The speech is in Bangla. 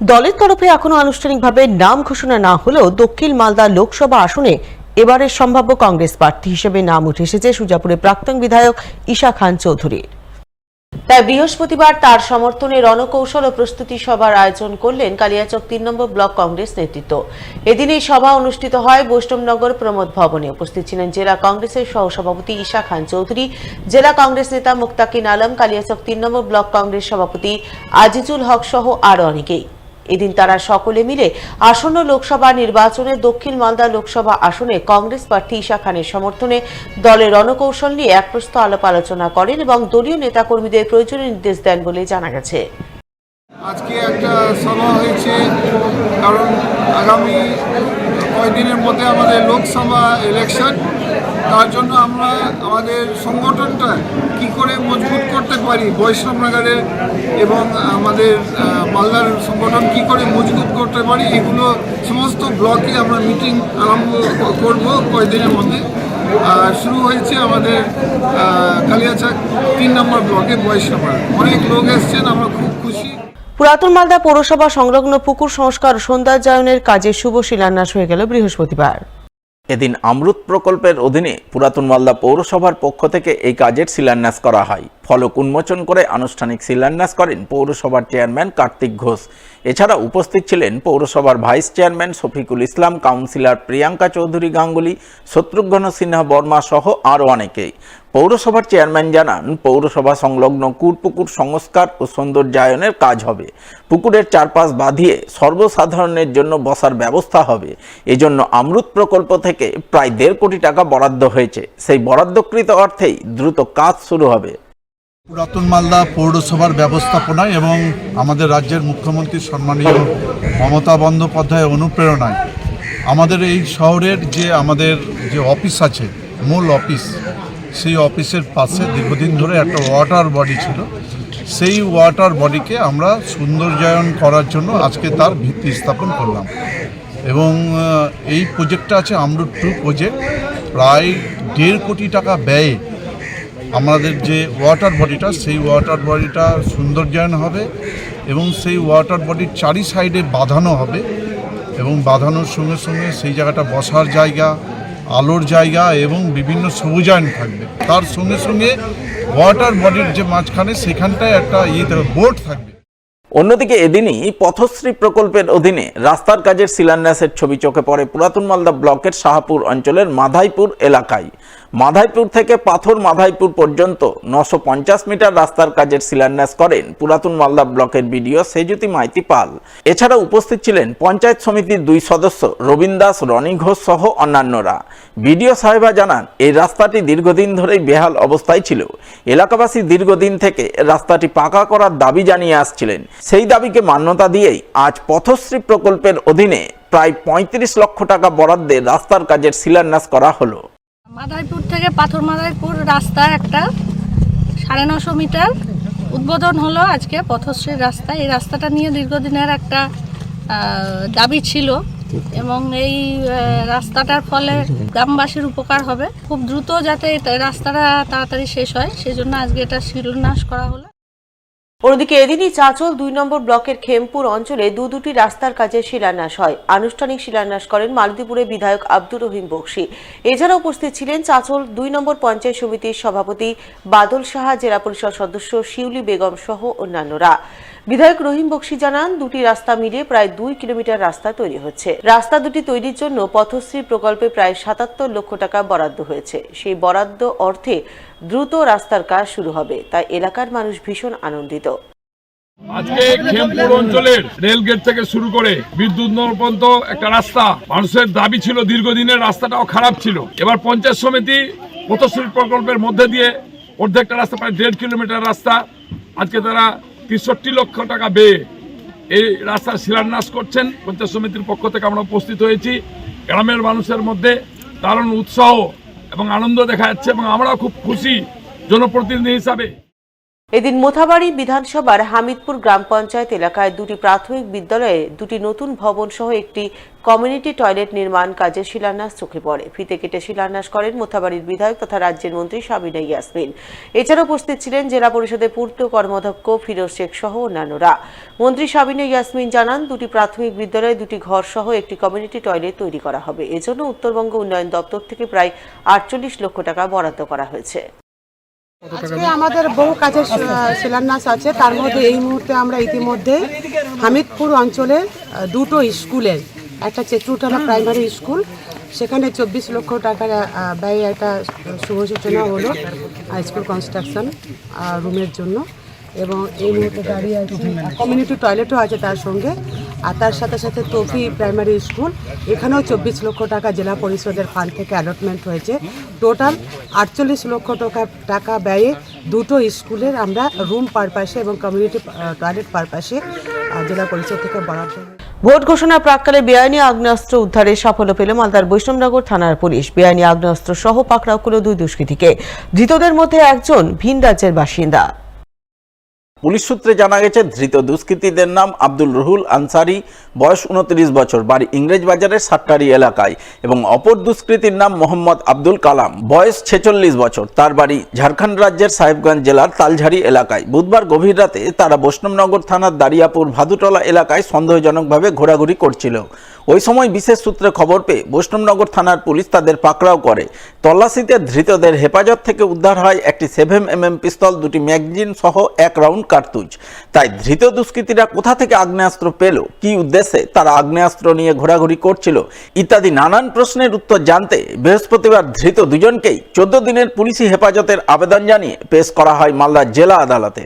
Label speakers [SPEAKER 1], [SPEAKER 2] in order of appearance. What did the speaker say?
[SPEAKER 1] দলের তরফে এখনো আনুষ্ঠানিকভাবে নাম ঘোষণা না হলেও দক্ষিণ মালদা লোকসভা আসনে এবারের সম্ভাব্য কংগ্রেস প্রার্থী হিসেবে নাম উঠে এসেছে সুজাপুরের প্রাক্তন বিধায়ক ঈশা খান চৌধুরীর। তাই বৃহস্পতিবার তার সমর্থনে রণকৌশল ও প্রস্তুতি সভার আয়োজন করলেন কালিয়াচক ৩ নম্বর ব্লক কংগ্রেস নেতৃত্ব। এদিন এই সভা অনুষ্ঠিত হয় বৈষ্ণবনগর প্রমোদ ভবনে। উপস্থিত ছিলেন জেলা কংগ্রেসের সহসভাপতি ঈশা খান চৌধুরী, জেলা কংগ্রেস নেতা মুক্তাকিন আলম, কালিয়াচক ৩ নম্বর ব্লক কংগ্রেস সভাপতি আজিজুল হক সহ আরো অনেকেই। এদিন তারা সকলে মিলে আসন্ন লোকসভা নির্বাচনে দক্ষিণ মালদা লোকসভা আসনে কংগ্রেস প্রার্থী ঈশা খানের সমর্থনে দলের রণকৌশল নিয়ে এক প্রস্ত আলাপ আলোচনা করেন এবং দলীয় নেতাকর্মীদের প্রয়োজনীয় নির্দেশ দেন বলে জানা গেছে।
[SPEAKER 2] আজকে একটা সভা হয়েছে কারণ আগামী কয়েকদিনের মধ্যে আমাদের লোকসভা ইলেকশন, তার জন্য আমরা আমাদের সংগঠনটা কি করে মজবুত করতে পারি বৈষ্ণবনগরের এবং আমাদের মালদার সংগঠন কি করে মজবুত করতে পারি, এগুলো সমস্ত ব্লকে আমরা মিটিং আরম্ভ করব কয়েকদিনের মধ্যে। শুরু হয়েছে আমাদের কালিয়াচক ৩ নম্বর ব্লকে বৈষ্ণবনগর। অনেক লোক এসছেন, আমরা খুব খুশি।
[SPEAKER 1] পুরাতন মালদা পৌরসভা সংলগ্ন পুকুর সংস্কার ও সৌন্দর্যায়নের কাজে শুভ শিলান্যাস হয়ে গেল বৃহস্পতিবার।
[SPEAKER 3] এদিন অমৃত প্রকল্পের অধীনে পুরাতন মালদা পৌরসভার পক্ষ থেকে এই কাজের শিলান্যাস করা হয়। ফলক উন্মোচন করে আনুষ্ঠানিক শিলান্যাস করেন পৌরসভার চেয়ারম্যান কার্তিক ঘোষ। এছাড়া উপস্থিত ছিলেন পৌরসভার vice chairman Shafiqul Islam, councillor Priyanka Chowdhury Ganguly, Shatrughan Sinha Varma সহ আরও অনেকেই। পৌরসভার চেয়ারম্যান জানান, পৌরসভা সংলগ্ন কুরপুকুর সংস্কার ও সৌন্দর্যায়নের কাজ হবে। পুকুরের চারপাশ বাঁধিয়ে সর্বসাধারণের জন্য বসার ব্যবস্থা হবে। এজন্য অমৃত প্রকল্প থেকে প্রায় 1.5 কোটি টাকা বরাদ্দ হয়েছে। সেই বরাদ্দকৃত অর্থেই দ্রুত কাজ শুরু হবে।
[SPEAKER 4] পুরাতন মালদা পৌরসভার ব্যবস্থাপনায় এবং আমাদের রাজ্যের মুখ্যমন্ত্রী সম্মানীয় মমতা বন্দ্যোপাধ্যায়ের অনুপ্রেরণায় আমাদের এই শহরের আমাদের যে অফিস আছে, মূল অফিস, সেই অফিসের পাশে দীর্ঘদিন ধরে একটা ওয়াটার বডি ছিল। সেই ওয়াটার বডিকে আমরা সৌন্দর্যায়ন করার জন্য আজকে তার ভিত্তি স্থাপন করলাম এবং এই প্রজেক্টটা আছে অমৃত 2 প্রজেক্ট। প্রায় 1.5 কোটি টাকা ব্যয়ে আমাদের যে ওয়াটার বডিটা, সেই ওয়াটার বডিটা সৌন্দর্যায়ন হবে এবং সেই ওয়াটার বডির 4 সাইডে বাঁধানো হবে এবং বাঁধানোর সঙ্গে সঙ্গে সেই জায়গাটা বসার জায়গা, আলোর জায়গা এবং বিভিন্ন সবুজায়ন থাকবে। তার সঙ্গে সঙ্গে ওয়াটার বডির যে মাঝখানে সেখানটায় একটা বোট থাকবে।
[SPEAKER 3] অন্যদিকে এদিনই পথশ্রী প্রকল্পের অধীনে রাস্তার কাজের শিলান্যাসের ছবি চোখে পড়ে পুরাতন মালদা ব্লকের শাহপুর অঞ্চলের মাধাইপুর এলাকায়। মাধাইপুর থেকে পাথর মাধাইপুর পর্যন্ত 950 মিটার রাস্তার কাজের শিলান্যাস করেন পুরাতন মালদা ব্লকের বিডিও সেজুতি মাইতি পাল। এছাড়া উপস্থিত ছিলেন পঞ্চায়েত সমিতির 2 সদস্য রবীন দাস, রনি ঘোষ সহ অন্যান্যরা। বিডিও সাহেবা জানান, এই রাস্তাটি দীর্ঘদিন ধরেই বেহাল অবস্থায় ছিল। এলাকাবাসী দীর্ঘদিন থেকে রাস্তাটি পাকা করার দাবি জানিয়ে আসছিলেন। সেই দাবিকে মান্যতা দিয়েই আজ পথশ্রী প্রকল্পের অধীনে প্রায় 35 লক্ষ টাকা বরাদ্দে রাস্তার কাজের শিলান্যাস করা হলো।
[SPEAKER 5] মাধাইপুর থেকে পাথর মাধাইপুর রাস্তা একটা 950 মিটার উদ্বোধন হলো আজকে পথশ্রীর রাস্তা। এই রাস্তাটা নিয়ে দীর্ঘদিনের একটা দাবি ছিল এবং এই রাস্তাটার ফলে গ্রামবাসীর উপকার হবে। খুব দ্রুত যাতে রাস্তাটা তাড়াতাড়ি শেষ হয়, সেজন্য আজকে এটা শিলান্যাস করা হলো।
[SPEAKER 1] অন্যদিকে এদিনই চাঁচল 2 নম্বর ব্লকের খেমপুর অঞ্চলে দুটি রাস্তার কাজের শিলান্যাস হয়। আনুষ্ঠানিক শিলান্যাস করেন মালতীপুরের বিধায়ক আব্দুর রহিম বক্সী। এছাড়া উপস্থিত ছিলেন চাঁচল 2 নম্বর পঞ্চায়েত সমিতির সভাপতি বাদল সাহা, জেলা পরিষদ সদস্য শিউলি বেগম সহ অন্যান্যরা। বিধায়ক রহিম বক্সী জানান, দুটি রাস্তা মিলিয়ে প্রায় 2 কিলোমিটার রাস্তা তৈরি হচ্ছে। রাস্তা দুটি তৈরির জন্য পথশ্রী প্রকল্পে প্রায় 77 লক্ষ টাকা বরাদ্দ হয়েছে। সেই বরাদ্দ অর্থে দ্রুত রাস্তার কাজ শুরু হবে, তাই এলাকার মানুষ ভীষণ আনন্দিত।
[SPEAKER 6] আজকে খেমপুর অঞ্চলের রেলগেট থেকে শুরু করে বিদ্যুৎ পর্যন্ত একটা রাস্তা মানুষের দাবি ছিল দীর্ঘদিনের, রাস্তাটাও খারাপ ছিল। এবার পঞ্চায়েত সমিতি পথশ্রী প্রকল্পের মধ্যে দিয়ে অর্ধেকটা রাস্তা, প্রায় 1.5 কিলোমিটার রাস্তা, আজকে তারা 63 লক্ষ টাকা ব্যয়ে এই রাস্তার শিলান্যাস করছেন। পঞ্চায়েত সমিতির পক্ষ থেকে আমরা উপস্থিত হয়েছি। গ্রামের মানুষের মধ্যে দারুণ উৎসাহ এবং আনন্দ দেখা যাচ্ছে এবং আমরাও খুব খুশি জনপ্রতিনিধি হিসাবে।
[SPEAKER 1] এদিন মোথাবাড়ি বিধানসভার হামিদপুর গ্রাম পঞ্চায়েত এলাকায় দুটি প্রাথমিক বিদ্যালয়ে দুটি নতুন ভবন সহ একটি কমিউনিটি টয়লেট নির্মাণ কাজের শিলান্যাস চোখে পড়ে। ফিতে কেটে শিলান্যাস করেন মোথাবাড়ির বিধায়ক তথা রাজ্যের মন্ত্রী সাবিনা ইয়াসমিন। এছাড়া উপস্থিত ছিলেন জেলা পরিষদের পূর্ত কর্মাধ্যক্ষ ফিরোজ শেখ সহ অন্যান্যরা। মন্ত্রী সাবিনা ইয়াসমিন জানান, দুটি প্রাথমিক বিদ্যালয়ে দুটি ঘর সহ একটি কমিউনিটি টয়লেট তৈরি করা হবে। এজন্য উত্তরবঙ্গ উন্নয়ন দপ্তর থেকে প্রায় 48 লক্ষ টাকা বরাদ্দ করা হয়েছে।
[SPEAKER 7] আজকে আমাদের বহু কাজের শিলান্যাস আছে, তার মধ্যে এই মুহূর্তে আমরা ইতিমধ্যে হামিদপুর অঞ্চলের দুটো স্কুলের, একটা চেট্রুটালা প্রাইমারি স্কুল, সেখানে 24 লক্ষ টাকার ব্যয়ে একটা শুভ সূচনা হলো স্কুল কনস্ট্রাকশন রুমের জন্য, এবং এই মুহূর্তে দাঁড়িয়ে আছে কমিউনিটি টয়লেটও আছে তার সঙ্গে। আর তার সাথে সাথে তফি প্রাইমারি স্কুল, এখানেও 24 লক্ষ টাকা জেলা পরিষদের ফান্ড থেকে অ্যালটমেন্ট হয়েছে। টোটাল 48 লক্ষ টাকা ব্যয়ে দুটো স্কুলের আমরা রুম পারপাসে এবং কমিউনিটি টয়লেট পারপাসে জেলা পরিষদ থেকে বরাদ্দ।
[SPEAKER 1] ভোট ঘোষণার প্রাক্কালে বেআইনি আগ্নেয়াস্ত্র উদ্ধারে সাফল্য পেল মালদার বৈষ্ণবনগর থানার পুলিশ। বেআইনি আগ্নেয়াস্ত্র সহ পাকড়াও করল 2 দুষ্কৃতীকে। ধৃতদের মধ্যে একজন ভিন রাজ্যের বাসিন্দা।
[SPEAKER 3] পুলিশ সূত্রে জানা গেছে, ধৃত দুষ্কৃতীদের নাম আব্দুল রুহুল আনসারি, বয়স 29 বছর, বাড়ি ইংরেজ বাজারের সাট্টারি এলাকায়, এবং অপর দুষ্কৃতীর নাম মোহাম্মদ আব্দুল কালাম, বয়স 46 বছর, তার বাড়ি ঝাড়খণ্ড রাজ্যের সাহেবগঞ্জ জেলার তালঝাড়ি এলাকায়। বুধবার গভীর রাতে তারা বৈষ্ণবনগর থানার দারিয়াপুর ভাদুটলা এলাকায় সন্দেহজনকভাবে ঘোরাঘুরি করছিল। ওই সময় বিশেষ সূত্রে খবর পেয়ে বৈষ্ণবনগর থানার পুলিশ তাদের পাকড়াও করে। তল্লাশিতে ধৃতদের হেফাজত থেকে উদ্ধার হয় একটি 7mm পিস্তল, 2টি ম্যাগাজিন সহ 1 রাউন্ড কার্তুজ। তাই ধৃত দুষ্কৃতীরা কোথা থেকে আগ্নেয়াস্ত্র পেল, কি উদ্দেশ্যে তারা আগ্নেয়াস্ত্র নিয়ে ঘোরাঘুরি করছিল ইত্যাদি নানান প্রশ্নের উত্তর জানতে বৃহস্পতিবার ধৃত দুজনকেই 14 দিনের পুলিশি হেফাজতের আবেদন জানিয়ে পেশ করা হয় মালদা জেলা আদালতে।